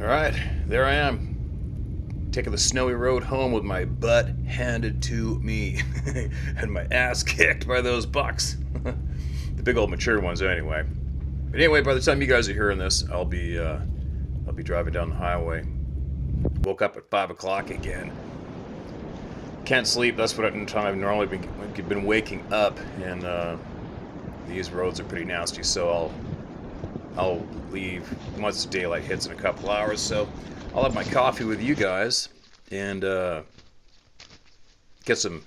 All right, there I am, taking the snowy road home with my butt handed to me and my ass kicked by those bucks. The big old mature ones, anyway. But anyway, by the time you guys are hearing this, I'll be driving down the highway. Woke up at 5 o'clock again. Can't sleep. That's what I've normally been waking up, and these roads are pretty nasty. So I'll leave once daylight hits in a couple hours. So I'll have my coffee with you guys and get some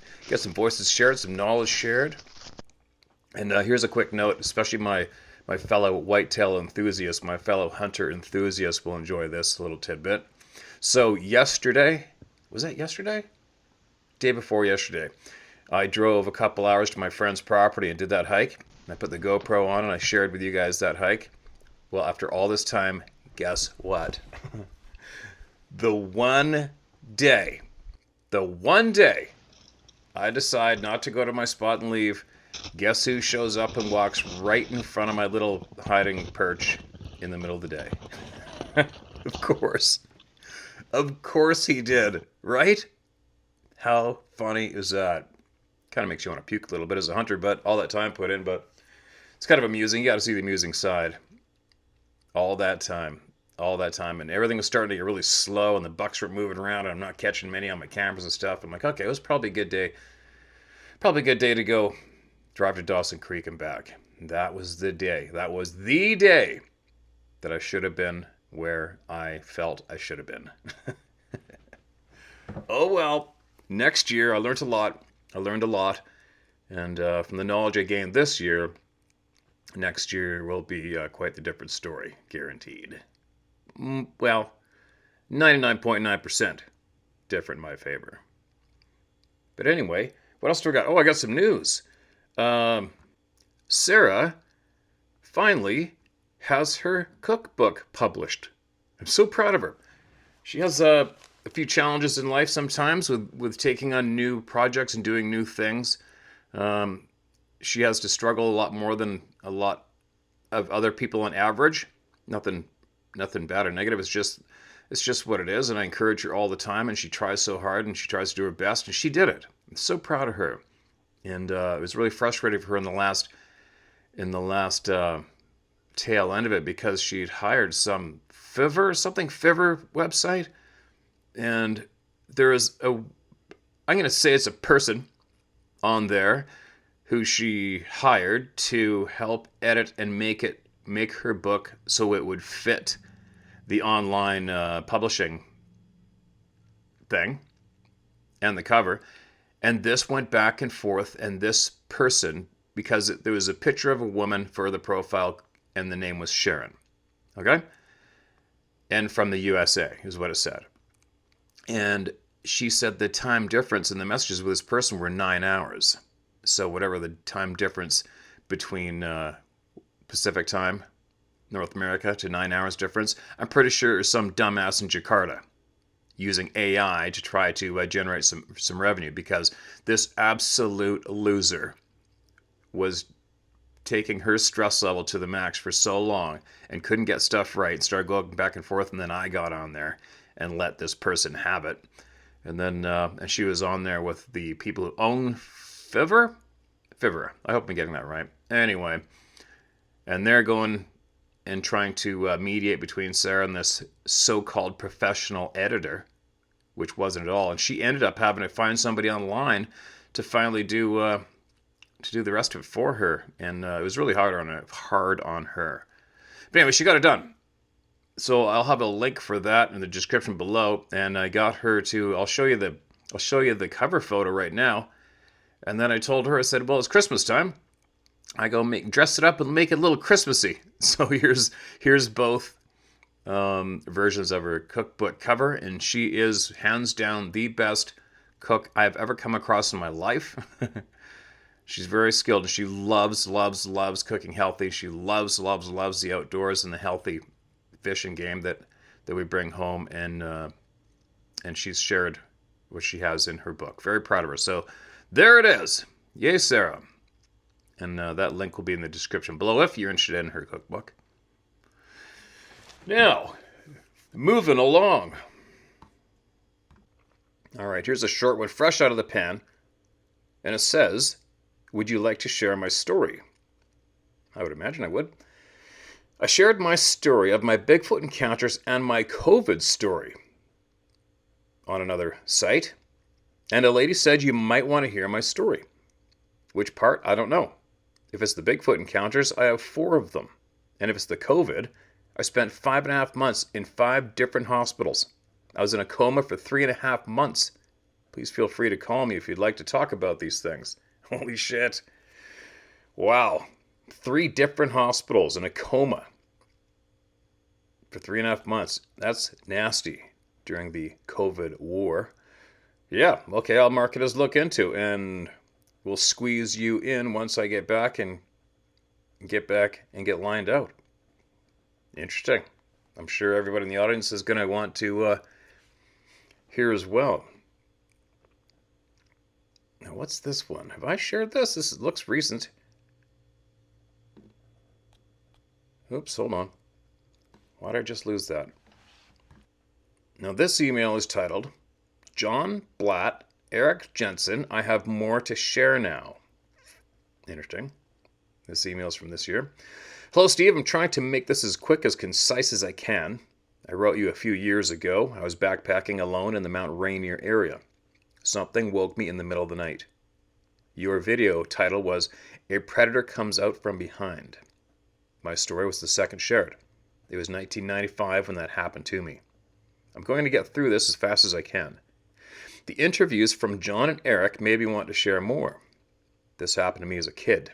voices shared, some knowledge shared. And here's a quick note, especially my fellow whitetail enthusiasts, my fellow hunter enthusiasts will enjoy this little tidbit. So yesterday, was that yesterday? Day before yesterday, I drove a couple hours to my friend's property and did that hike. I put the GoPro on and I shared with you guys that hike. Well, after all this time, guess what? The one day I decide not to go to my spot and leave, guess who shows up and walks right in front of my little hiding perch in the middle of the day? Of course. Of course he did, right? How funny is that? Kind of makes you want to puke a little bit as a hunter, but all that time put in, but it's kind of amusing. You got to see the amusing side. All that time, and everything was starting to get really slow, and the bucks were moving around, and I'm not catching many on my cameras and stuff. I'm like, okay, it was probably a good day. Probably a good day to go drive to Dawson Creek and back. That was the day. That was the day that I should have been where I felt I should have been. Oh well, next year I learned a lot. And from the knowledge I gained this year, next year will be quite the different story, guaranteed. Well, 99.9% different in my favor. But anyway, what else do I got? Oh, I got some news. Sarah finally has her cookbook published. I'm so proud of her. She has a few challenges in life sometimes with taking on new projects and doing new things. She has to struggle a lot more than a lot of other people on average. Nothing bad or negative. It's just what it is, and I encourage her all the time. And she tries so hard, and she tries to do her best, and she did it. I'm so proud of her. And it was really frustrating for her in the last tail end of it, because she'd hired some Fiverr website, and there is I'm going to say it's a person on there who she hired to help edit and make her book so it would fit the online publishing thing and the cover. And this went back and forth, and this person, because there was a picture of a woman for the profile, and the name was Sharon. Okay? And from the USA is what it said. And she said the time difference in the messages with this person were 9 hours. So whatever the time difference between Pacific time, North America, to 9 hours difference, I'm pretty sure there's some dumbass in Jakarta using AI to try to generate some revenue, because this absolute loser was taking her stress level to the max for so long and couldn't get stuff right, started going back and forth, and then I got on there and let this person have it. And then and she was on there with the people who own Fiverr. I hope I'm getting that right. Anyway, and they're going and trying to mediate between Sarah and this so-called professional editor, which wasn't at all. And she ended up having to find somebody online to finally do the rest of it for her. And it was really hard on her. But anyway, she got it done. So I'll have a link for that in the description below. And I got her to. I'll show you the cover photo right now. And then I told her, I said, well, it's Christmas time. I go dress it up and make it a little Christmassy. So here's both versions of her cookbook cover, and she is hands down the best cook I've ever come across in my life. She's very skilled, and she loves cooking healthy. She loves the outdoors and the healthy fish and game that we bring home, and she's shared what she has in her book. Very proud of her. So there it is. Yay, Sarah. And that link will be in the description below if you're interested in her cookbook. Now, Moving along. All right, here's a short one fresh out of the pan. And it says, would you like to share my story? I would imagine I would. I shared my story of my Bigfoot encounters and my COVID story on another site. And a lady said you might want to hear my story. Which part? I don't know. If it's the Bigfoot encounters, I have 4 of them. And if it's the COVID, I spent 5.5 months in 5 different hospitals. I was in a coma for 3.5 months. Please feel free to call me if you'd like to talk about these things. Holy shit. Wow. 3 different hospitals in a coma for 3.5 months. That's nasty during the COVID war. Yeah, okay, I'll mark it as look into, and we'll squeeze you in once I get back and get lined out. Interesting. I'm sure everybody in the audience is going to want to hear as well. Now, what's this one? Have I shared this? This looks recent. Oops, hold on. Why did I just lose that? Now, this email is titled, John Blatt, Eric Jensen, I have more to share now. Interesting. This email is from this year. Hello, Steve. I'm trying to make this as quick as concise as I can. I wrote you a few years ago. I was backpacking alone in the Mount Rainier area. Something woke me in the middle of the night. Your video title was A Predator Comes Out from Behind. My story was the second shared. It was 1995 when that happened to me. I'm going to get through this as fast as I can. The interviews from John and Eric made me want to share more. This happened to me as a kid.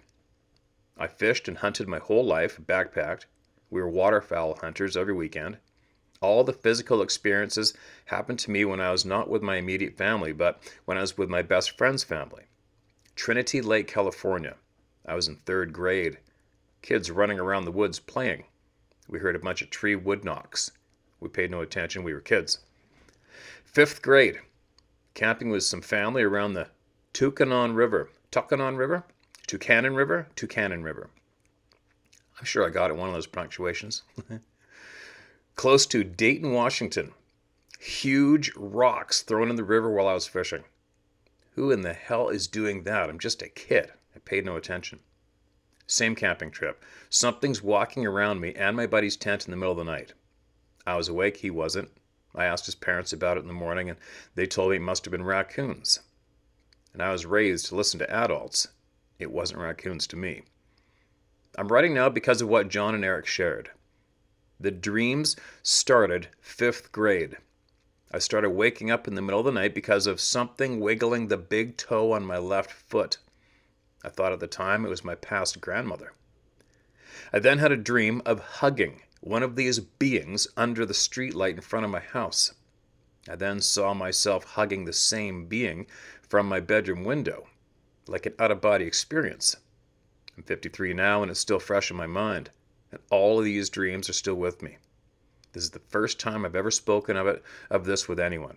I fished and hunted my whole life, backpacked. We were waterfowl hunters every weekend. All the physical experiences happened to me when I was not with my immediate family, but when I was with my best friend's family. Trinity Lake, California. I was in 3rd grade. Kids running around the woods playing. We heard a bunch of tree wood knocks. We paid no attention, we were kids. 5th grade. Camping with some family around the Tucanoan River. Tucanoan River? Tucanon River? Tucanon River. I'm sure I got it one of those punctuations. Close to Dayton, Washington. Huge rocks thrown in the river while I was fishing. Who in the hell is doing that? I'm just a kid. I paid no attention. Same camping trip. Something's walking around me and my buddy's tent in the middle of the night. I was awake, he wasn't. I asked his parents about it in the morning, and they told me it must have been raccoons. And I was raised to listen to adults. It wasn't raccoons to me. I'm writing now because of what John and Eric shared. The dreams started 5th grade. I started waking up in the middle of the night because of something wiggling the big toe on my left foot. I thought at the time it was my past grandmother. I then had a dream of hugging one of these beings under the streetlight in front of my house. I then saw myself hugging the same being from my bedroom window, like an out-of-body experience. I'm 53 now and it's still fresh in my mind, and all of these dreams are still with me. This is the first time I've ever spoken of this with anyone.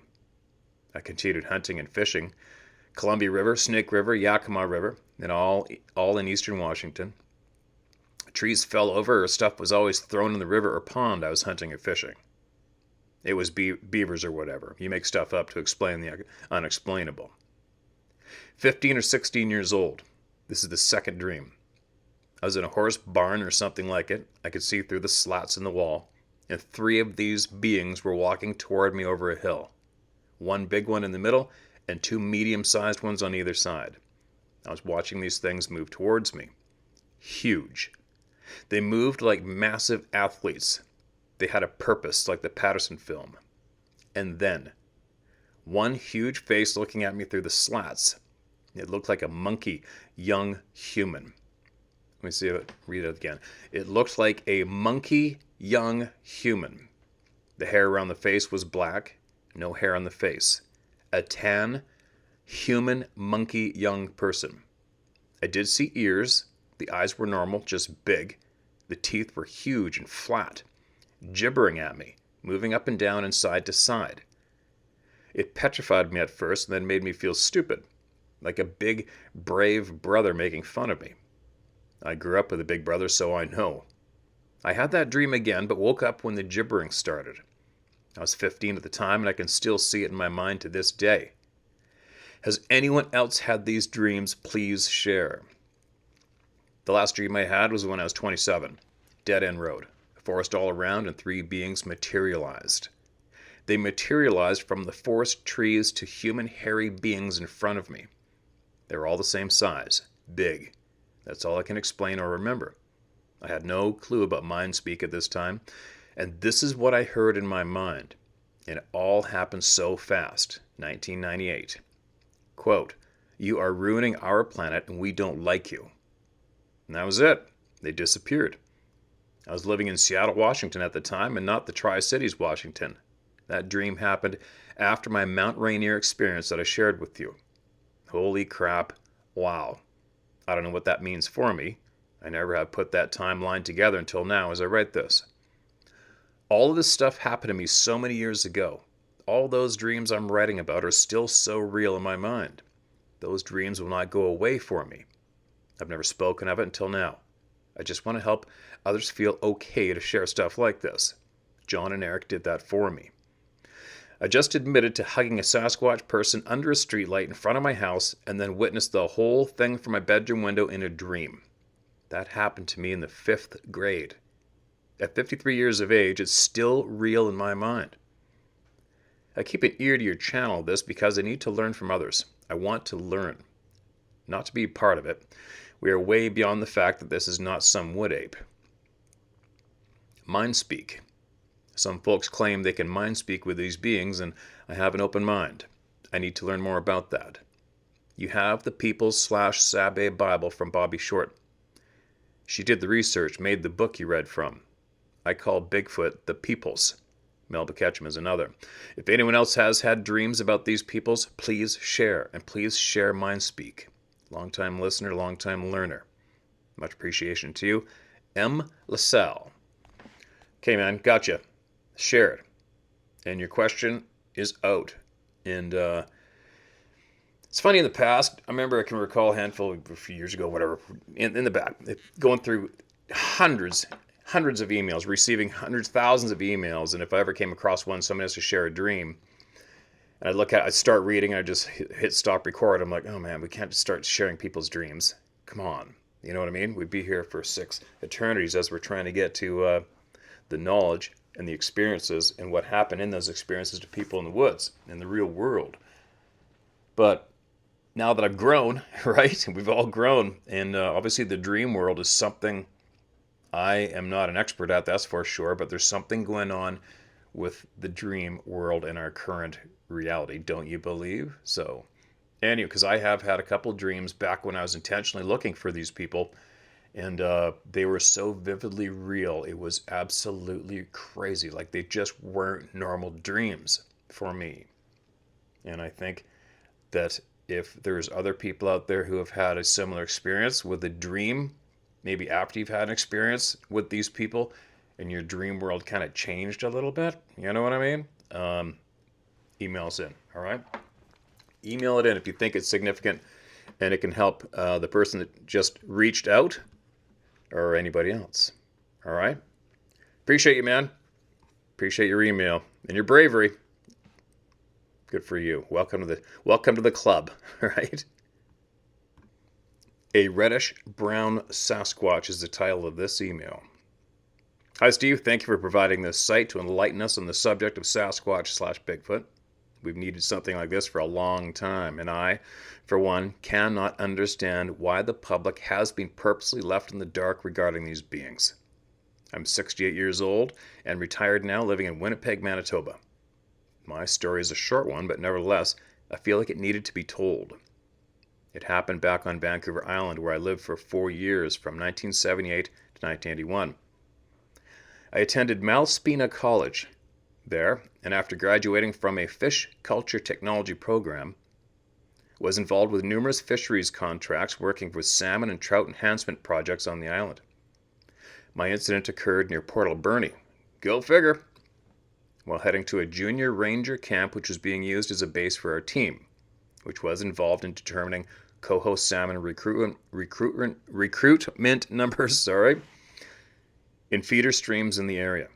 I continued hunting and fishing, Columbia River, Snake River, Yakima River, and all in eastern Washington. Trees fell over or stuff was always thrown in the river or pond I was hunting or fishing. It was beavers or whatever. You make stuff up to explain the unexplainable. 15 or 16 years old. This is the second dream. I was in a horse barn or something like it. I could see through the slats in the wall, and 3 of these beings were walking toward me over a hill. 1 big one in the middle, and 2 medium-sized ones on either side. I was watching these things move towards me. Huge. They moved like massive athletes. They had a purpose like the Patterson film. And then, one huge face looking at me through the slats. It looked like a monkey, young human. Let me see it. Read it again. It looked like a monkey, young human. The hair around the face was black, no hair on the face. A tan, human, monkey, young person. I did see ears. The eyes were normal, just big. The teeth were huge and flat, gibbering at me, moving up and down and side to side. It petrified me at first and then made me feel stupid, like a big, brave brother making fun of me. I grew up with a big brother, so I know. I had that dream again, but woke up when the gibbering started. I was 15 at the time, and I can still see it in my mind to this day. Has anyone else had these dreams? Please share. The last dream I had was when I was 27. Dead end road. Forest all around, and 3 beings materialized. They materialized from the forest trees to human hairy beings in front of me. They were all the same size. Big. That's all I can explain or remember. I had no clue about mind speak at this time, and this is what I heard in my mind. And it all happened so fast. 1998. Quote, "You are ruining our planet and we don't like you." And that was it. They disappeared. I was living in Seattle, Washington at the time, and not the Tri-Cities, Washington. That dream happened after my Mount Rainier experience that I shared with you. Holy crap. Wow. I don't know what that means for me. I never have put that timeline together until now as I write this. All of this stuff happened to me so many years ago. All those dreams I'm writing about are still so real in my mind. Those dreams will not go away for me. I've never spoken of it until now. I just want to help others feel okay to share stuff like this. John and Eric did that for me. I just admitted to hugging a Sasquatch person under a streetlight in front of my house and then witnessed the whole thing from my bedroom window in a dream. That happened to me in the 5th grade. At 53 years of age, it's still real in my mind. I keep an ear to your channel of this because I need to learn from others. I want to learn, not to be part of it. We are way beyond the fact that this is not some wood ape. Mind speak. Some folks claim they can mind speak with these beings, and I have an open mind. I need to learn more about that. You have the Peoples/Sabe Bible from Bobby Short. She did the research, made the book you read from. I call Bigfoot the Peoples. Melba Ketchum is another. If anyone else has had dreams about these peoples, please share, and please share mind speak. Long-time listener, long-time learner. Much appreciation to you. M. LaSalle. Okay, man, gotcha. Share it. And your question is out. And it's funny, in the past, I can recall a handful, a few years ago, whatever, in the back, going through hundreds of emails, receiving thousands of emails, and if I ever came across one, someone has to share a dream, and I'd start reading, and I just hit stop record. I'm like, oh man, we can't just start sharing people's dreams. Come on. You know what I mean? We'd be here for 6 eternities as we're trying to get to the knowledge and the experiences and what happened in those experiences to people in the woods, in the real world. But now that I've grown, right, and we've all grown, and obviously the dream world is something I am not an expert at, that's for sure, but there's something going on with the dream world in our current reality, don't you believe? So, anyway, because I have had a couple dreams back when I was intentionally looking for these people, and they were so vividly real, it was absolutely crazy. Like, they just weren't normal dreams for me. And I think that if there's other people out there who have had a similar experience with a dream, maybe after you've had an experience with these people and your dream world kind of changed a little bit, you know what I mean? Email us in, all right? Email it in if you think it's significant and it can help the person that just reached out or anybody else, all right? Appreciate you, man. Appreciate your email and your bravery. Good for you. Welcome to the club, right? A reddish brown Sasquatch is the title of this email. Hi, Steve. Thank you for providing this site to enlighten us on the subject of Sasquatch/Bigfoot. We've needed something like this for a long time, and I, for one, cannot understand why the public has been purposely left in the dark regarding these beings. I'm 68 years old and retired now, living in Winnipeg, Manitoba. My story is a short one, but nevertheless, I feel like it needed to be told. It happened back on Vancouver Island, where I lived for 4 years, from 1978 to 1981. I attended Malaspina College there, and after graduating from a fish culture technology program, was involved with numerous fisheries contracts working with salmon and trout enhancement projects on the island. My incident occurred near Port Alberni. Go figure! While heading to a junior ranger camp which was being used as a base for our team, which was involved in determining coho salmon recruitment numbers, in feeder streams in the area.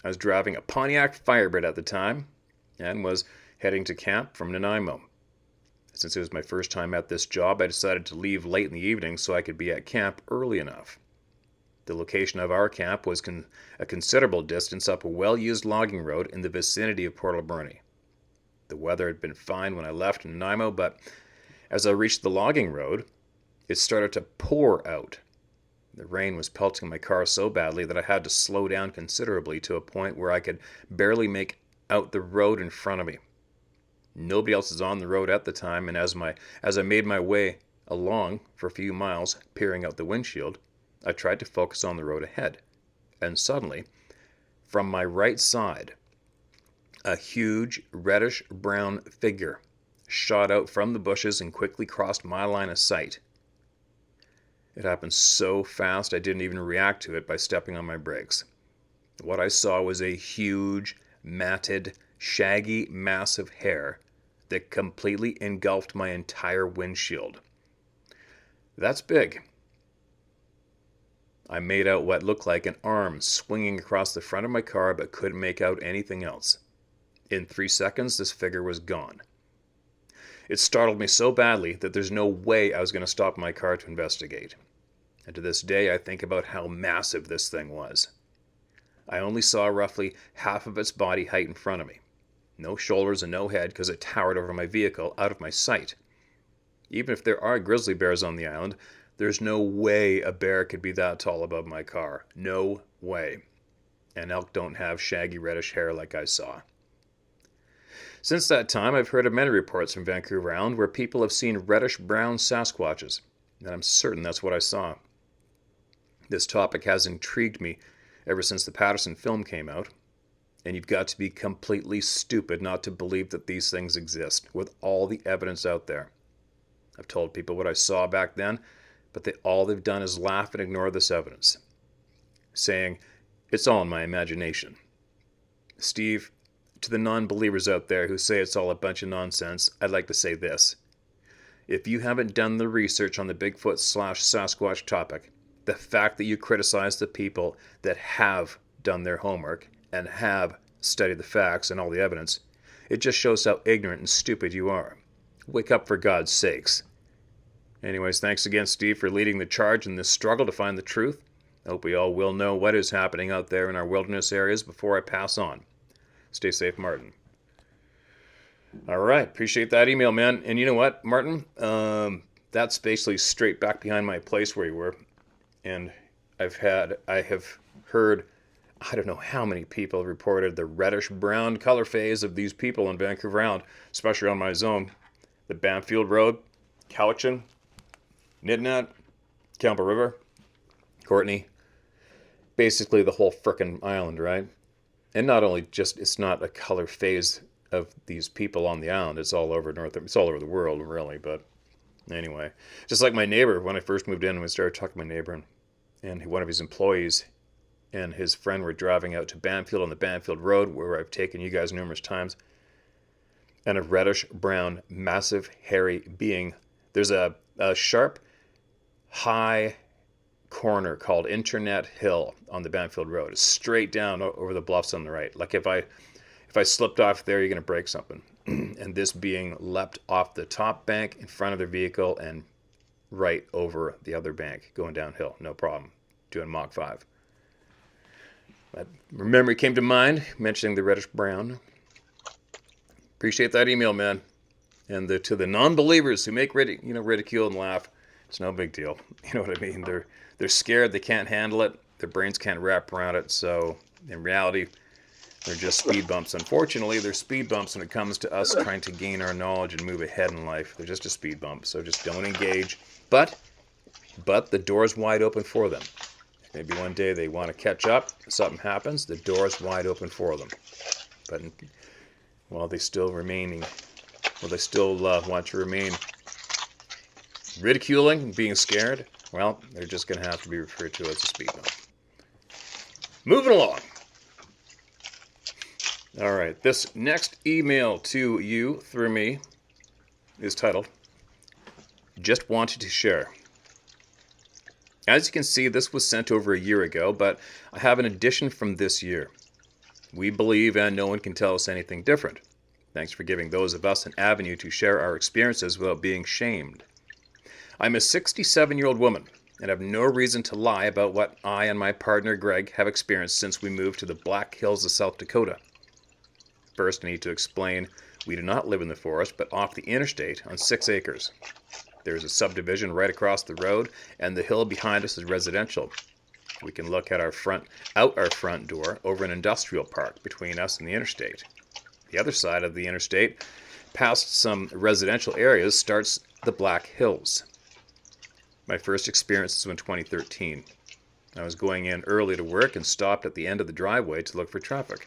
I was driving a Pontiac Firebird at the time and was heading to camp from Nanaimo. Since it was my first time at this job, I decided to leave late in the evening so I could be at camp early enough. The location of our camp was a considerable distance up a well-used logging road in the vicinity of Port Alberni. The weather had been fine when I left Nanaimo, but as I reached the logging road, it started to pour out. The rain was pelting my car so badly that I had to slow down considerably to a point where I could barely make out the road in front of me. Nobody else was on the road at the time, and as I made my way along for a few miles, peering out the windshield, I tried to focus on the road ahead. And suddenly, from my right side, a huge reddish-brown figure shot out from the bushes and quickly crossed my line of sight. It happened so fast I didn't even react to it by stepping on my brakes. What I saw was a huge, matted, shaggy mass of hair that completely engulfed my entire windshield. That's big. I made out what looked like an arm swinging across the front of my car, but couldn't make out anything else. In 3 seconds, this figure was gone. It startled me so badly that there's no way I was going to stop my car to investigate. And to this day, I think about how massive this thing was. I only saw roughly half of its body height in front of me. No shoulders and no head because it towered over my vehicle out of my sight. Even if there are grizzly bears on the island, there's no way a bear could be that tall above my car. No way. And elk don't have shaggy reddish hair like I saw. Since that time, I've heard of many reports from Vancouver Island where people have seen reddish-brown Sasquatches, and I'm certain that's what I saw. This topic has intrigued me ever since the Patterson film came out, and you've got to be completely stupid not to believe that these things exist, with all the evidence out there. I've told people what I saw back then, but all they've done is laugh and ignore this evidence, saying, it's all in my imagination. Steve, to the non-believers out there who say it's all a bunch of nonsense, I'd like to say this. If you haven't done the research on the Bigfoot/Sasquatch topic, the fact that you criticize the people that have done their homework and have studied the facts and all the evidence, it just shows how ignorant and stupid you are. Wake up for God's sakes. Anyways, thanks again, Steve, for leading the charge in this struggle to find the truth. I hope we all will know what is happening out there in our wilderness areas before I pass on. Stay safe, Martin. All right, appreciate that email, man. And you know what, Martin? That's basically straight back behind my place where you were. And I have heard, I don't know how many people reported the reddish-brown color phase of these people in Vancouver Island, especially on my zone. The Banfield Road, Cowichan, Nidnat, Campbell River, Courtney, basically the whole frickin' island, right? And not only just, it's not a color phase of these people on the island, it's all over it's all over the world, really, but anyway. Just like my neighbor, when I first moved in, we started talking to my neighbor, and one of his employees and his friend were driving out to Banfield on the Banfield Road, where I've taken you guys numerous times, and a reddish-brown, massive, hairy being. There's a sharp, high corner called Internet Hill on the Banfield Road. It's straight down over the bluffs on the right. Like if I slipped off there, you're going to break something. And this being leapt off the top bank in front of their vehicle and right over the other bank, going downhill. No problem. Doing Mach 5. But memory came to mind, mentioning the reddish-brown. Appreciate that email, man. And to the non-believers who make ridicule and laugh, it's no big deal. You know what I mean? They're scared. They can't handle it. Their brains can't wrap around it. So in reality, they're just speed bumps. Unfortunately, they're speed bumps when it comes to us trying to gain our knowledge and move ahead in life. They're just a speed bump. So just don't engage. But the door's wide open for them. Maybe one day they want to catch up. Something happens. The door's wide open for them. But while they still want to remain ridiculing, being scared, well, they're just going to have to be referred to as a speed bump. Moving along. All right, this next email to you through me is titled, Just Wanted to Share. As you can see, this was sent over a year ago, but I have an edition from this year. We believe, and no one can tell us anything different. Thanks for giving those of us an avenue to share our experiences without being shamed. I'm a 67-year-old woman and have no reason to lie about what I and my partner Greg have experienced since we moved to the Black Hills of South Dakota. First, I need to explain we do not live in the forest, but off the interstate on 6 acres. There is a subdivision right across the road, and the hill behind us is residential. We can look at out our front door over an industrial park between us and the interstate. The other side of the interstate, past some residential areas, starts the Black Hills. My first experience was in 2013. I was going in early to work and stopped at the end of the driveway to look for traffic.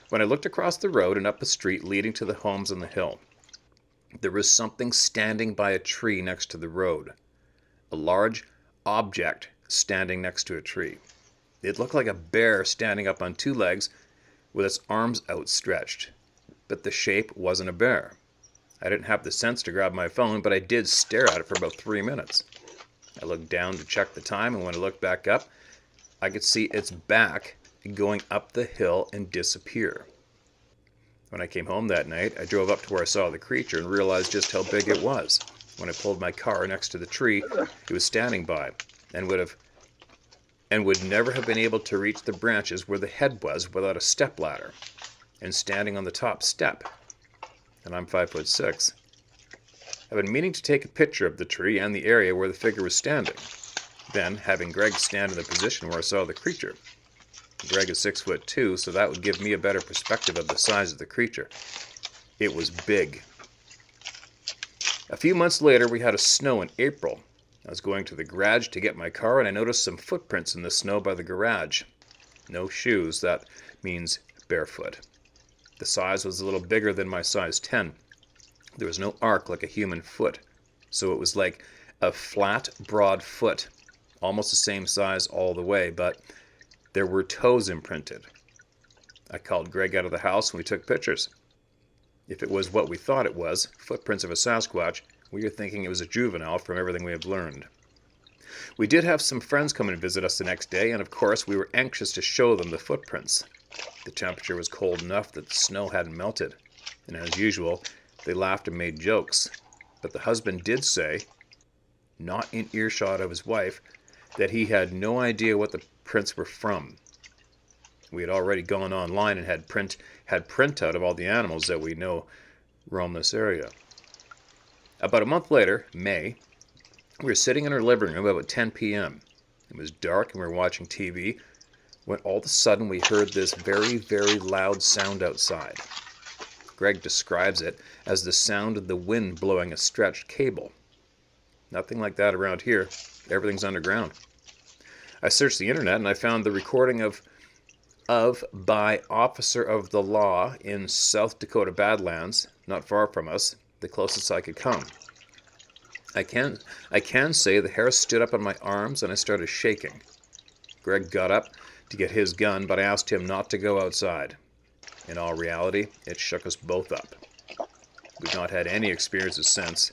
When I looked across the road and up a street leading to the homes on the hill, there was something standing by a tree next to the road. A large object standing next to a tree. It looked like a bear standing up on 2 legs with its arms outstretched, but the shape wasn't a bear. I didn't have the sense to grab my phone, but I did stare at it for about 3 minutes. I looked down to check the time, and when I looked back up, I could see its back going up the hill and disappear. When I came home that night, I drove up to where I saw the creature and realized just how big it was. When I pulled my car next to the tree, it was standing by and would never have been able to reach the branches where the head was without a stepladder, and standing on the top step. And I'm 5'6". I've been meaning to take a picture of the tree and the area where the figure was standing. Then, having Greg stand in the position where I saw the creature. Greg is 6'2", so that would give me a better perspective of the size of the creature. It was big. A few months later, we had a snow in April. I was going to the garage to get my car, and I noticed some footprints in the snow by the garage. No shoes, that means barefoot. The size was a little bigger than my size 10. There was no arc like a human foot, so it was like a flat, broad foot, almost the same size all the way, but there were toes imprinted. I called Greg out of the house and we took pictures. If it was what we thought it was, footprints of a Sasquatch, we were thinking it was a juvenile from everything we have learned. We did have some friends come and visit us the next day, and of course we were anxious to show them the footprints. The temperature was cold enough that the snow hadn't melted, and as usual, they laughed and made jokes. But the husband did say, not in earshot of his wife, that he had no idea what the prints were from. We had already gone online and had printout of all the animals that we know roam this area. About a month later, May, we were sitting in our living room about 10 p.m. It was dark and we were watching TV when all of a sudden we heard this very, very loud sound outside. Greg describes it as the sound of the wind blowing a stretched cable. Nothing like that around here. Everything's underground. I searched the internet and I found the recording of by officer of the law in South Dakota Badlands, not far from us, the closest I could come. I can say the hair stood up on my arms and I started shaking. Greg got up to get his gun, but I asked him not to go outside. In all reality, it shook us both up. We've not had any experiences since.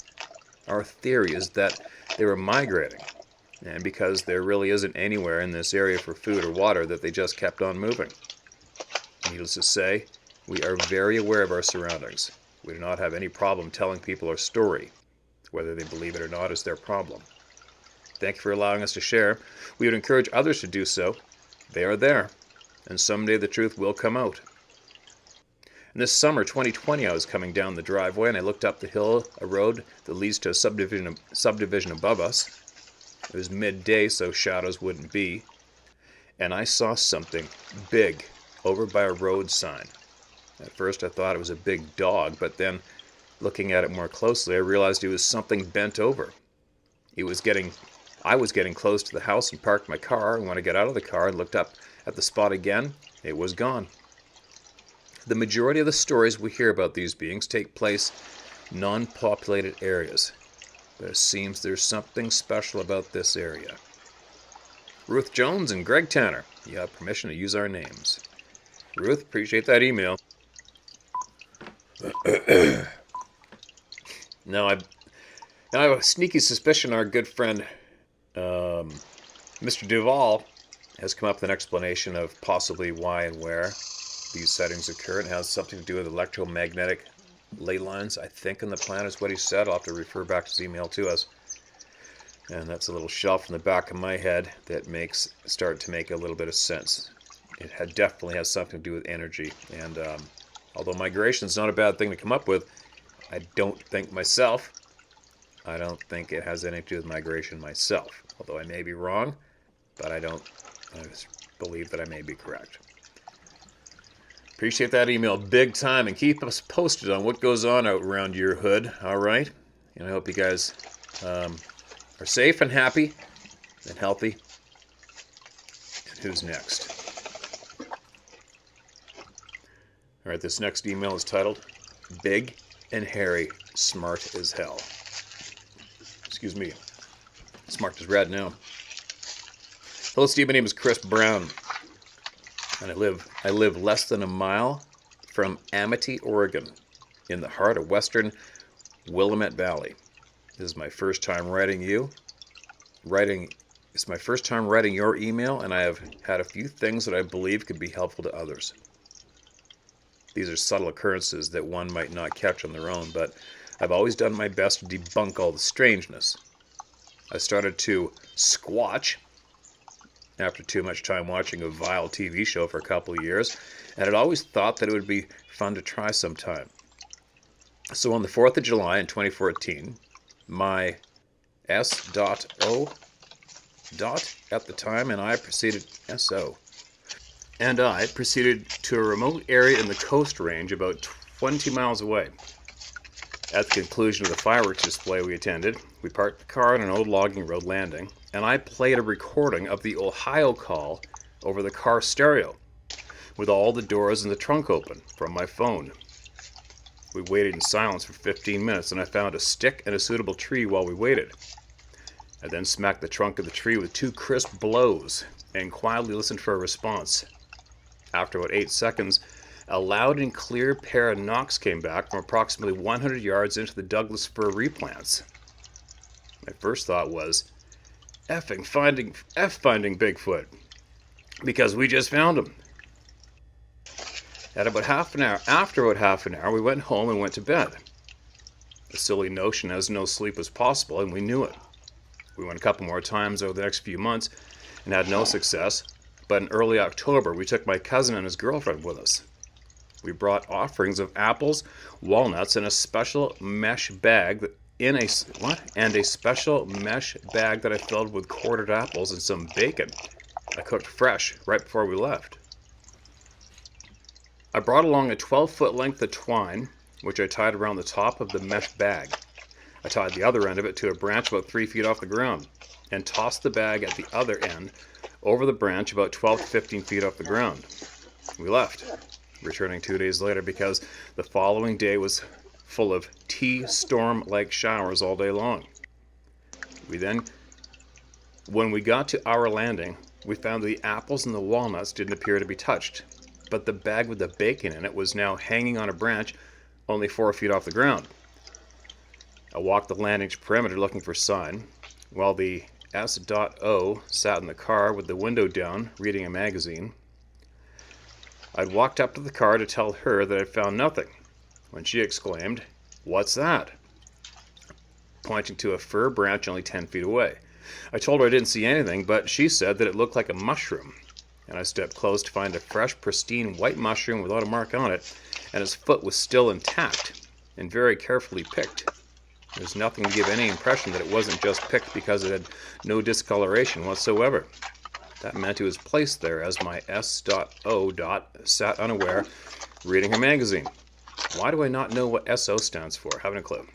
Our theory is that they were migrating, and because there really isn't anywhere in this area for food or water, that they just kept on moving. Needless to say, we are very aware of our surroundings. We do not have any problem telling people our story. Whether they believe it or not is their problem. Thank you for allowing us to share. We would encourage others to do so. They are there, and someday the truth will come out. In this summer 2020, I was coming down the driveway and I looked up the hill, a road that leads to a subdivision above us. It was midday, so shadows wouldn't be. And I saw something big over by a road sign. At first I thought it was a big dog, but then looking at it more closely, I realized it was something bent over. I was getting close to the house and parked my car, and when I got out of the car and looked up at the spot again, it was gone. The majority of the stories we hear about these beings take place in non-populated areas, but it seems there's something special about this area. Ruth Jones and Greg Tanner, you have permission to use our names. Ruth, appreciate that email. Now, I have a sneaky suspicion our good friend Mr. Duval has come up with an explanation of possibly why and where. these sightings occur. It has something to do with electromagnetic ley lines, I think, in the planet is what he said. I'll have to refer back to his email to us. And that's a little shelf in the back of my head that start to make a little bit of sense. It definitely has something to do with energy. And although migration is not a bad thing to come up with, I don't think it has anything to do with migration myself. Although I may be wrong, but I just believe that I may be correct. Appreciate that email big time, and keep us posted on what goes on out around your hood, all right? And I hope you guys are safe and happy and healthy. And who's next? All right, this next email is titled, Big and Hairy, Smart as Hell. Excuse me. Smart as red now. Hello, Steve. My name is Chris Brown, and I live less than a mile from Amity, Oregon, in the heart of western Willamette Valley. This is my first time writing your email, and I have had a few things that I believe could be helpful to others. These are subtle occurrences that one might not catch on their own, but I've always done my best to debunk all the strangeness. I started to squatch after too much time watching a vile TV show for a couple of years, and I'd always thought that it would be fun to try sometime. So on the 4th of July in 2014, my S.O. at the time and I proceeded to a remote area in the Coast Range about 20 miles away. At the conclusion of the fireworks display we attended, we parked the car on an old logging road landing, and I played a recording of the Ohio call over the car stereo, with all the doors and the trunk open, from my phone. We waited in silence for 15 minutes, and I found a stick and a suitable tree while we waited. I then smacked the trunk of the tree with 2 crisp blows, and quietly listened for a response. After about 8 seconds, a loud and clear pair of knocks came back from approximately 100 yards into the Douglas fir replants. My first thought was, finding Bigfoot, because we just found him. After about half an hour, we went home and went to bed. A silly notion, as no sleep was possible, and we knew it. We went a couple more times over the next few months and had no success, but in early October, we took my cousin and his girlfriend with us. We brought offerings of apples, walnuts, and a special mesh bag that I filled with quartered apples and some bacon I cooked fresh right before we left. I brought along a 12-foot length of twine, which I tied around the top of the mesh bag. I tied the other end of it to a branch about 3 feet off the ground, and tossed the bag at the other end over the branch about 12 to 15 feet off the ground. We left, returning 2 days later because the following day was full of storm-like showers all day long. When we got to our landing, we found the apples and the walnuts didn't appear to be touched, but the bag with the bacon in it was now hanging on a branch only 4 feet off the ground. I walked the landing's perimeter looking for sign, while the S.O. sat in the car with the window down, reading a magazine. I'd walked up to the car to tell her that I'd found nothing, when she exclaimed, "What's that?" pointing to a fir branch only 10 feet away. I told her I didn't see anything, but she said that it looked like a mushroom, and I stepped close to find a fresh, pristine white mushroom without a mark on it, and its foot was still intact and very carefully picked. There's nothing to give any impression that it wasn't just picked because it had no discoloration whatsoever. That meant it was placed there as my S.O. sat unaware, reading her magazine. Why do I not know what S.O. stands for? Haven't a clue.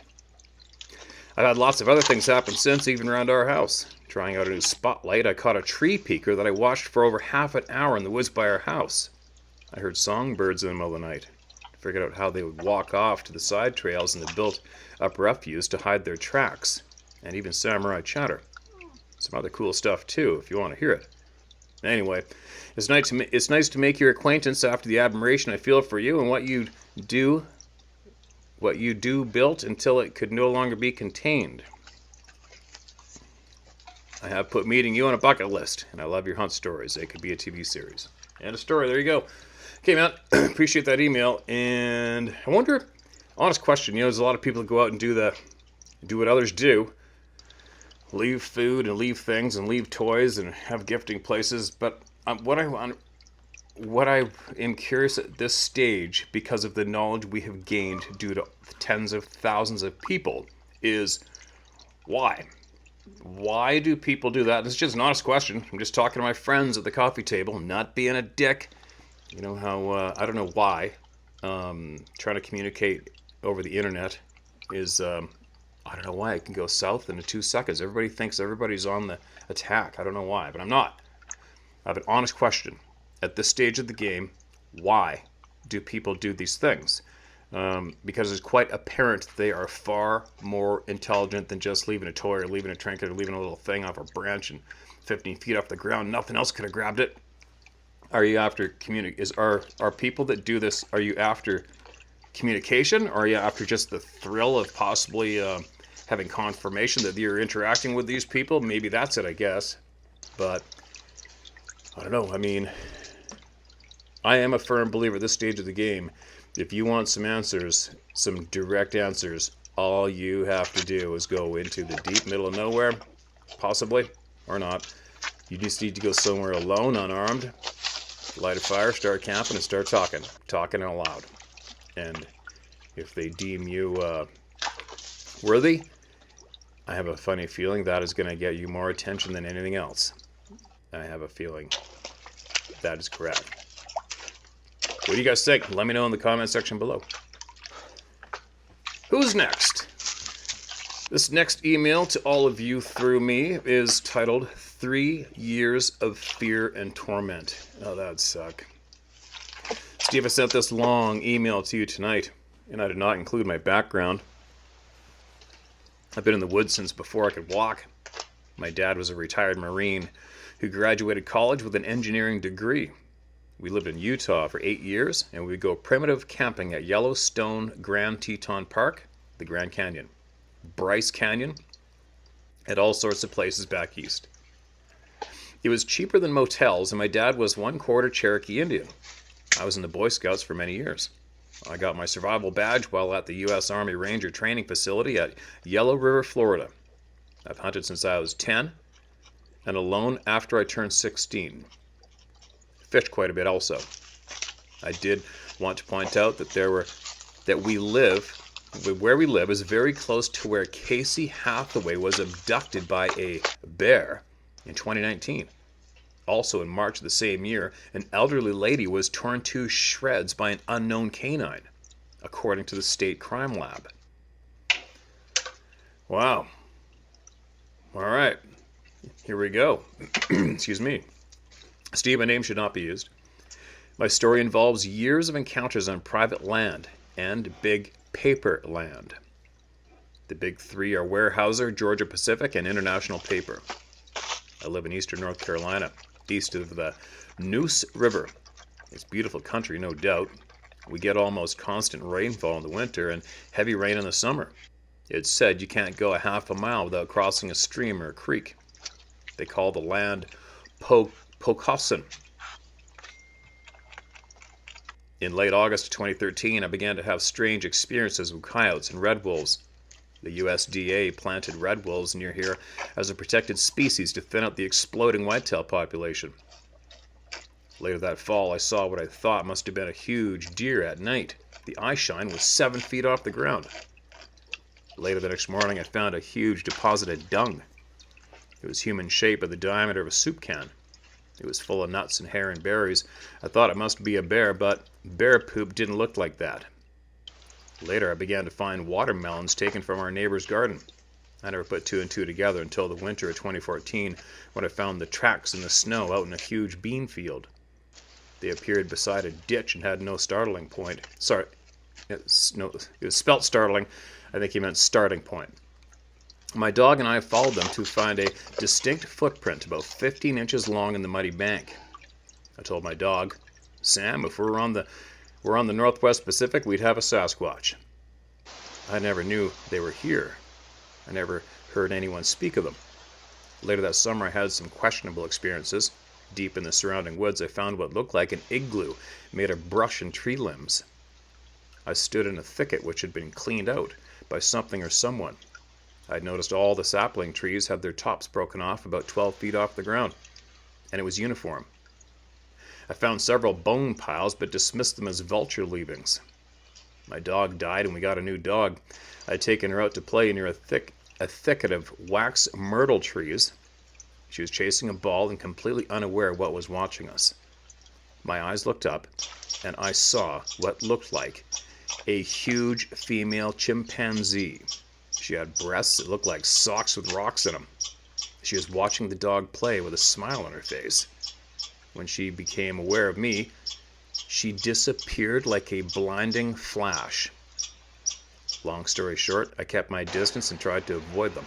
I've had lots of other things happen since, even around our house. Trying out a new spotlight, I caught a tree peeker that I watched for over half an hour in the woods by our house. I heard songbirds in the middle of the night. Figured out how they would walk off to the side trails in the built-up refuse to hide their tracks, and even samurai chatter. Some other cool stuff, too, if you want to hear it. Anyway, it's nice to make your acquaintance after the admiration I feel for you and what you do built until it could no longer be contained. I have put meeting you on a bucket list, and I love your hunt stories. They could be a TV series. And a story, there you go. Okay, man, appreciate that email. And I wonder, honest question, there's a lot of people that go out and do what others do, leave food and leave things and leave toys and have gifting places. But what I am curious at this stage, because of the knowledge we have gained due to tens of thousands of people, is why? Why do people do that? It's just an honest question. I'm just talking to my friends at the coffee table, not being a dick. You know how, I don't know why, trying to communicate over the internet is, I don't know why it can go south in 2 seconds. Everybody thinks everybody's on the attack. I don't know why, but I'm not. I have an honest question. At this stage of the game, why do people do these things? Because it's quite apparent they are far more intelligent than just leaving a toy or leaving a trinket or leaving a little thing off a branch and 15 feet off the ground. Nothing else could have grabbed it. Are you after are people that do this, are you after communication, or are you after just the thrill of possibly having confirmation that you're interacting with these people? Maybe that's it, I guess. But I don't know. I mean, I am a firm believer at this stage of the game, if you want some answers, some direct answers, all you have to do is go into the deep middle of nowhere, possibly, or not. You just need to go somewhere alone, unarmed, light a fire, start camping, and start talking out loud. And if they deem you worthy, I have a funny feeling that is going to get you more attention than anything else. I have a feeling that is correct. What do you guys think? Let me know in the comment section below. Who's next? This next email to all of you through me is titled 3 Years of Fear and Torment. Oh, that'd suck. Steve, I sent this long email to you tonight, and I did not include my background. I've been in the woods since before I could walk. My dad was a retired Marine who graduated college with an engineering degree. We lived in Utah for 8 years, and we would go primitive camping at Yellowstone Grand Teton Park, the Grand Canyon, Bryce Canyon, and all sorts of places back east. It was cheaper than motels, and my dad was 1/4 Cherokee Indian. I was in the Boy Scouts for many years. I got my survival badge while at the U.S. Army Ranger Training Facility at Yellow River, Florida. I've hunted since I was 10, and alone after I turned 16. Fished quite a bit also. I did want to point out that where we live is very close to where Casey Hathaway was abducted by a bear in 2019. Also in March of the same year, an elderly lady was torn to shreds by an unknown canine, according to the state crime lab. Wow. All right. Here we go. Excuse me. Steve, my name should not be used. My story involves years of encounters on private land and big paper land. The big three are Weyerhaeuser, Georgia Pacific, and International Paper. I live in eastern North Carolina, east of the Neuse River. It's beautiful country, no doubt. We get almost constant rainfall in the winter and heavy rain in the summer. It's said you can't go a half a mile without crossing a stream or a creek. They call the land Poquoson. In late August of 2013, I began to have strange experiences with coyotes and red wolves. The USDA planted red wolves near here as a protected species to thin out the exploding whitetail population. Later that fall, I saw what I thought must have been a huge deer at night. The eye shine was 7 feet off the ground. Later the next morning, I found a huge deposit of dung. It was human shape of the diameter of a soup can. It was full of nuts and hair and berries. I thought it must be a bear, but bear poop didn't look like that. Later, I began to find watermelons taken from our neighbor's garden. I never put 2 and 2 together until the winter of 2014, when I found the tracks in the snow out in a huge bean field. They appeared beside a ditch and had no startling point. Sorry, it was spelt startling. I think he meant starting point. My dog and I followed them to find a distinct footprint about 15 inches long in the muddy bank. I told my dog, Sam, if we're on the Northwest Pacific, we'd have a Sasquatch. I never knew they were here. I never heard anyone speak of them. Later that summer, I had some questionable experiences. Deep in the surrounding woods, I found what looked like an igloo made of brush and tree limbs. I stood in a thicket which had been cleaned out by something or someone. I'd noticed all the sapling trees had their tops broken off about 12 feet off the ground, and it was uniform. I found several bone piles but dismissed them as vulture leavings. My dog died and we got a new dog. I'd taken her out to play near a thicket of wax myrtle trees. She was chasing a ball and completely unaware of what was watching us. My eyes looked up and I saw what looked like a huge female chimpanzee. She had breasts that looked like socks with rocks in them. She was watching the dog play with a smile on her face. When she became aware of me, she disappeared like a blinding flash. Long story short, I kept my distance and tried to avoid them.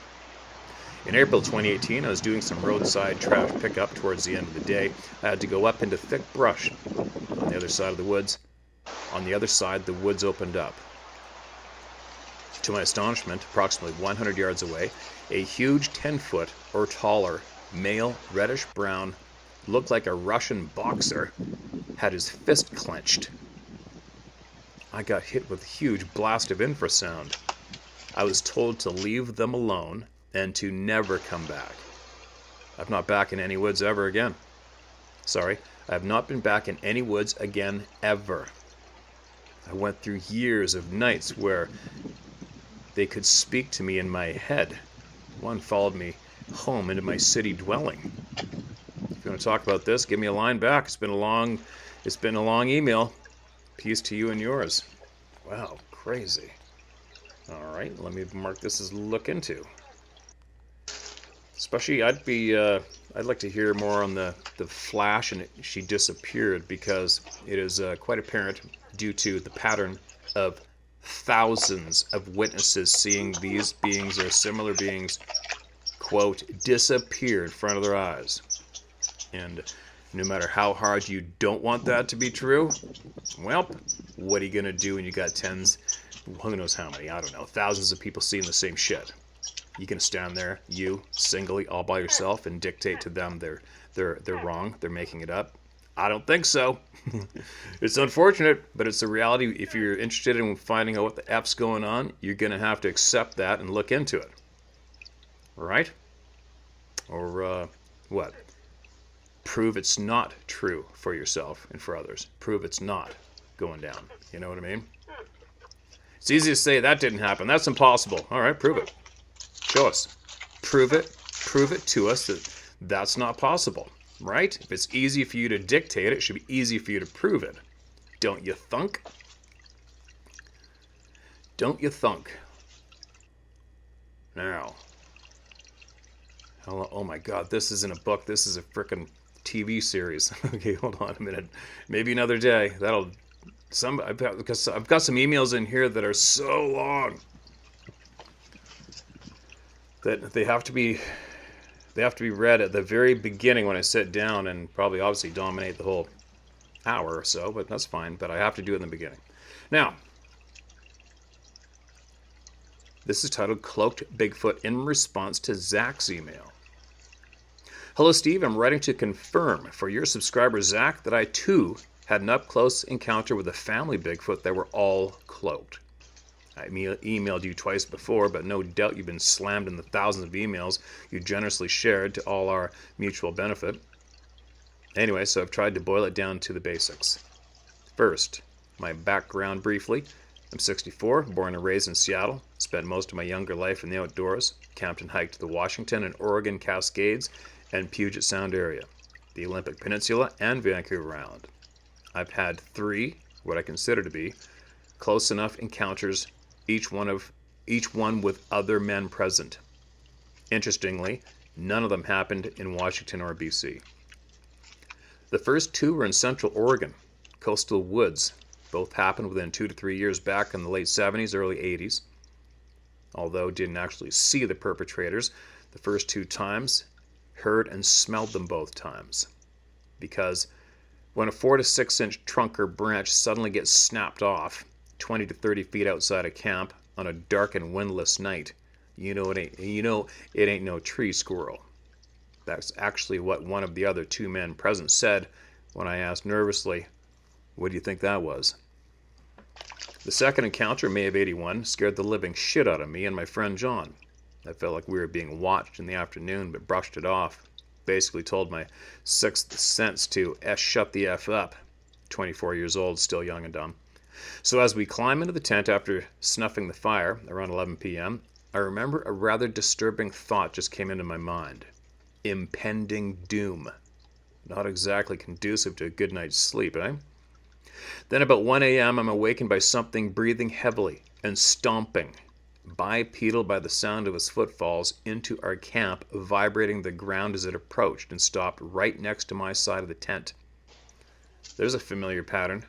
In April 2018, I was doing some roadside trash pickup towards the end of the day. I had to go up into thick brush on the other side of the woods. On the other side, the woods opened up. To my astonishment, approximately 100 yards away, a huge 10-foot or taller male reddish-brown, looked like a Russian boxer, had his fist clenched. I got hit with a huge blast of infrasound. I was told to leave them alone and to never come back. I've not back in any woods ever again. Sorry, I have not been back in any woods again ever. I went through years of nights where they could speak to me in my head. One followed me home into my city dwelling. If you want to talk about this, give me a line back. It's been a long email. Peace to you and yours. Wow, crazy. All right, let me mark this as look into. Especially, I'd like to hear more on the flash and she disappeared, because it is quite apparent due to the pattern of thousands of witnesses seeing these beings or similar beings, quote, disappear in front of their eyes. And no matter how hard you don't want that to be true, well, what are you going to do when you got tens, who knows how many, I don't know, thousands of people seeing the same shit? You can stand there, you, singly, all by yourself, and dictate to them they're wrong, they're making it up? I don't think so. It's unfortunate, but it's the reality. If you're interested in finding out what the F's going on, you're going to have to accept that and look into it. Right? Or what? Prove it's not true for yourself and for others. Prove it's not going down. You know what I mean? It's easy to say that didn't happen. That's impossible. All right, prove it. Show us. Prove it. Prove it to us that that's not possible. Right? If it's easy for you to dictate it, it should be easy for you to prove it. Don't you thunk? Don't you thunk? Now. Oh my God, this isn't a book. This is a frickin' TV series. Okay, hold on a minute. Maybe another day. Because I've got some emails in here that are so long that they have to be read at the very beginning when I sit down, and probably obviously dominate the whole hour or so, but that's fine. But I have to do it in the beginning. Now, this is titled Cloaked Bigfoot in response to Zach's email. Hello, Steve. I'm writing to confirm for your subscriber, Zach, that I too had an up-close encounter with a family Bigfoot that were all cloaked. I emailed you twice before, but no doubt you've been slammed in the thousands of emails you generously shared to all our mutual benefit. Anyway, so I've tried to boil it down to the basics. First, my background briefly. I'm 64, born and raised in Seattle. Spent most of my younger life in the outdoors. Camped and hiked the Washington and Oregon Cascades and Puget Sound area, the Olympic Peninsula, and Vancouver Island. I've had 3, what I consider to be, close enough encounters, each one with other men present. Interestingly, none of them happened in Washington or BC. The first 2 were in Central Oregon, coastal woods. Both happened within 2 to 3 years back in the late 70s, early 80s. Although didn't actually see the perpetrators the first 2 times, heard and smelled them both times. Because when a 4 to 6 inch trunk or branch suddenly gets snapped off 20 to 30 feet outside of camp on a dark and windless night, you know it ain't no tree squirrel. That's actually what one of the other two men present said when I asked nervously, "What do you think that was?" The second encounter, May of '81, scared the living shit out of me and my friend John. I felt like we were being watched in the afternoon, but brushed it off. Basically told my sixth sense to shut the F up. 24 years old, still young and dumb. So as we climb into the tent after snuffing the fire around 11 p.m., I remember a rather disturbing thought just came into my mind. Impending doom. Not exactly conducive to a good night's sleep, eh? Then about 1 a.m. I'm awakened by something breathing heavily and stomping, bipedal by the sound of his footfalls, into our camp, vibrating the ground as it approached and stopped right next to my side of the tent. There's a familiar pattern.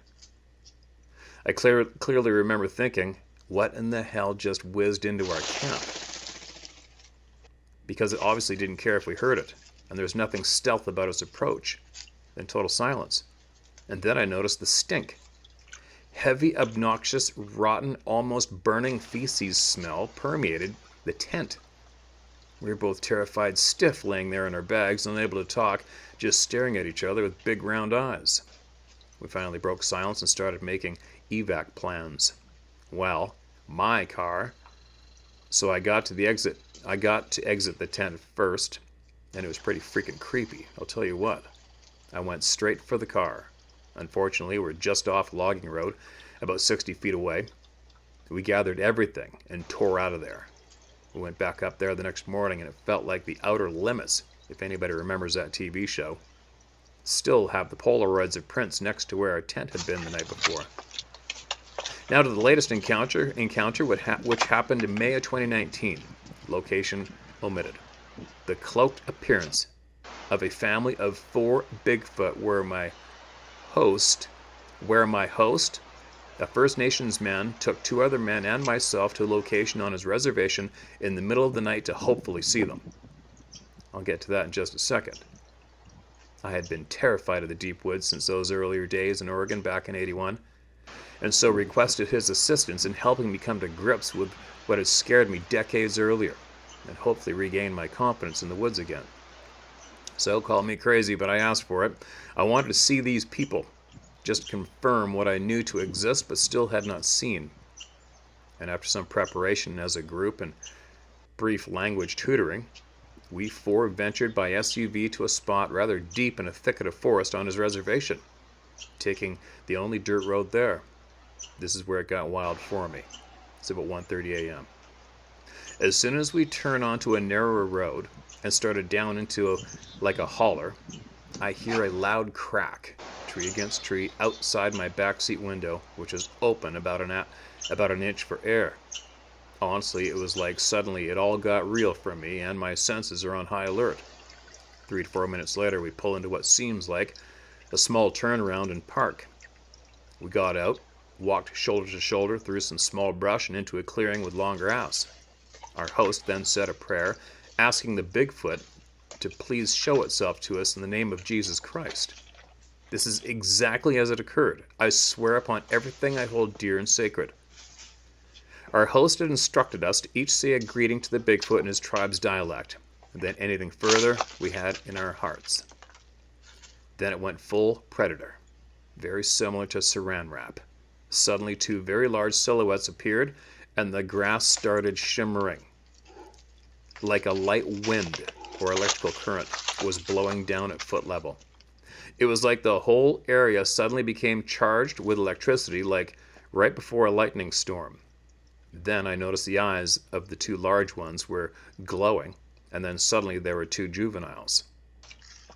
I clearly remember thinking, what in the hell just whizzed into our camp? Because it obviously didn't care if we heard it, and there was nothing stealth about its approach. Then total silence. And then I noticed the stink. Heavy, obnoxious, rotten, almost burning feces smell permeated the tent. We were both terrified, stiff, laying there in our bags, unable to talk, just staring at each other with big round eyes. We finally broke silence and started making evac plans. Well, my car. So I got to exit the tent first, and it was pretty freaking creepy. I'll tell you what. I went straight for the car. Unfortunately, we're just off logging road, about 60 feet away. We gathered everything and tore out of there. We went back up there the next morning, and it felt like The Outer Limits, if anybody remembers that TV show. Still have the Polaroids of prints next to where our tent had been the night before. Now to the latest encounter which happened in May of 2019. Location omitted. The cloaked appearance of a family of 4 Bigfoot where my host, a First Nations man, took 2 other men and myself to a location on his reservation in the middle of the night to hopefully see them. I'll get to that in just a second. I had been terrified of the deep woods since those earlier days in Oregon back in '81, and so requested his assistance in helping me come to grips with what had scared me decades earlier, and hopefully regain my confidence in the woods again. So, call me crazy, but I asked for it. I wanted to see these people, just confirm what I knew to exist but still had not seen. And after some preparation as a group and brief language tutoring, we 4 ventured by SUV to a spot rather deep in a thicket of forest on his reservation, taking the only dirt road there. This is where it got wild for me. It's about 1:30 a.m. As soon as we turned onto a narrower road and started down into a holler, I hear a loud crack, tree against tree, outside my backseat window, which is open about an inch for air. Honestly, it was like suddenly it all got real for me, and my senses are on high alert. 3 to 4 minutes later, we pull into what seems like a small turnaround and park. We got out, walked shoulder to shoulder through some small brush and into a clearing with long grass. Our host then said a prayer, asking the Bigfoot to please show itself to us in the name of Jesus Christ. This is exactly as it occurred. I swear upon everything I hold dear and sacred. Our host had instructed us to each say a greeting to the Bigfoot in his tribe's dialect, and then anything further we had in our hearts. Then it went full predator, very similar to saran wrap. Suddenly 2 very large silhouettes appeared, and the grass started shimmering. Like a light wind or electrical current was blowing down at foot level. It was like the whole area suddenly became charged with electricity, like right before a lightning storm. Then I noticed the eyes of the 2 large ones were glowing, and then suddenly there were 2 juveniles.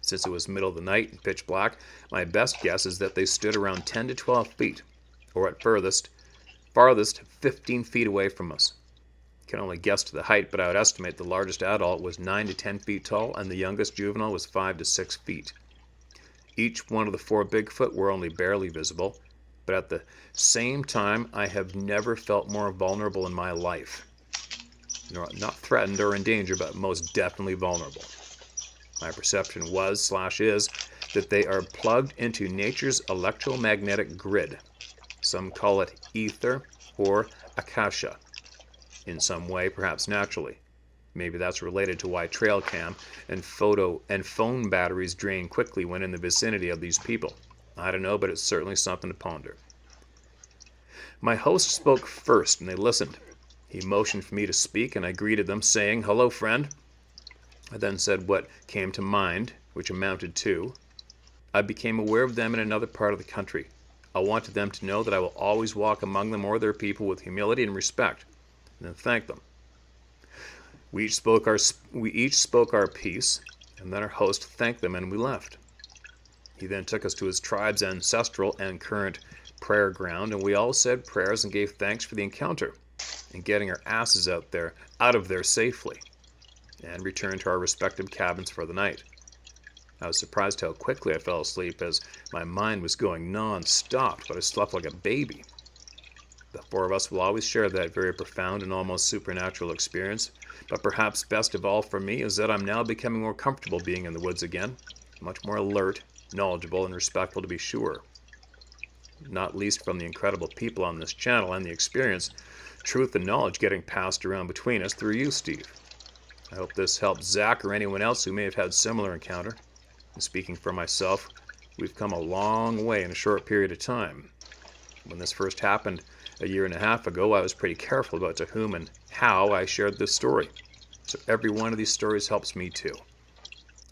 Since it was middle of the night and pitch black, my best guess is that they stood around 10 to 12 feet, or at farthest 15 feet away from us. Can only guess to the height, but I would estimate the largest adult was 9 to 10 feet tall, and the youngest juvenile was 5 to 6 feet. Each one of the 4 Bigfoot were only barely visible, but at the same time, I have never felt more vulnerable in my life. Not threatened or in danger, but most definitely vulnerable. My perception was/is that they are plugged into nature's electromagnetic grid. Some call it ether or akasha. In some way, perhaps naturally. Maybe that's related to why trail cam and photo and phone batteries drain quickly when in the vicinity of these people. I don't know, but it's certainly something to ponder. My host spoke first, and they listened. He motioned for me to speak, and I greeted them, saying, "Hello, friend." I then said what came to mind, which amounted to, I became aware of them in another part of the country. I wanted them to know that I will always walk among them or their people with humility and respect, and then thank them. We each spoke our piece, and then our host thanked them, and we left. He then took us to his tribe's ancestral and current prayer ground, and we all said prayers and gave thanks for the encounter and getting our asses out of there safely, and returned to our respective cabins for the night. I was surprised how quickly I fell asleep, as my mind was going non-stop, but I slept like a baby. The four of us will always share that very profound and almost supernatural experience, but perhaps best of all for me is that I'm now becoming more comfortable being in the woods again, much more alert, knowledgeable, and respectful to be sure. Not least from the incredible people on this channel and the experience, truth, and knowledge getting passed around between us through you, Steve. I hope this helps Zach or anyone else who may have had similar encounter. And speaking for myself, we've come a long way in a short period of time. When this first happened a year and a half ago, I was pretty careful about to whom and how I shared this story. So every one of these stories helps me too.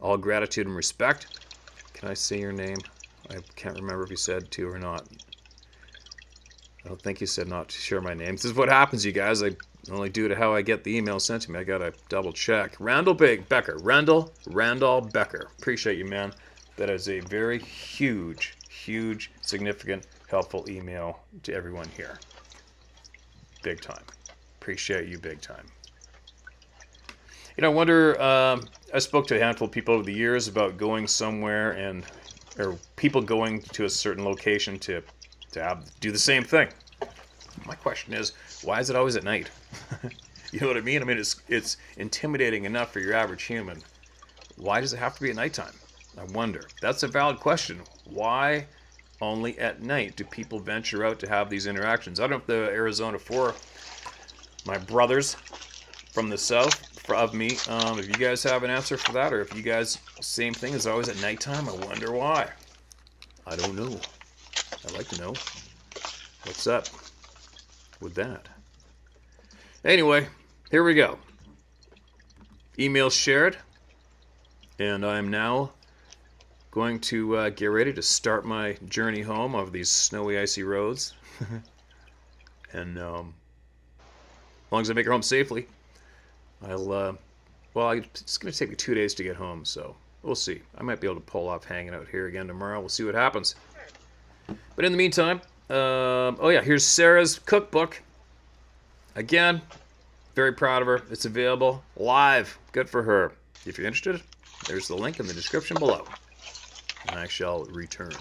All gratitude and respect. Can I say your name? I can't remember if you said to or not. I don't think you said not to share my name. This is what happens, you guys. I only do to how I get the email sent to me. I gotta double check. Randall Becker. Randall Becker. Appreciate you, man. That is a very huge, significant, helpful email to everyone here. Big time. Appreciate you big time. You know, I wonder, I spoke to a handful of people over the years about going somewhere or people going to a certain location to do the same thing. My question is, why is it always at night? You know what I mean? I mean, it's intimidating enough for your average human. Why does it have to be at nighttime? I wonder. That's a valid question. Why only at night do people venture out to have these interactions? I don't know if the Arizona 4, my brothers from the south of me, if you guys have an answer for that, or if you guys, same thing, is always at nighttime, I wonder why. I don't know. I'd like to know. What's up with that? Anyway, here we go. Email shared, and I'm now going to get ready to start my journey home over these snowy, icy roads. And as long as I make it home safely, well, it's going to take me 2 days to get home, so we'll see. I might be able to pull off hanging out here again tomorrow. We'll see what happens. But in the meantime, here's Sarah's cookbook. Again, very proud of her. It's available live. Good for her. If you're interested, there's the link in the description below. And I shall return.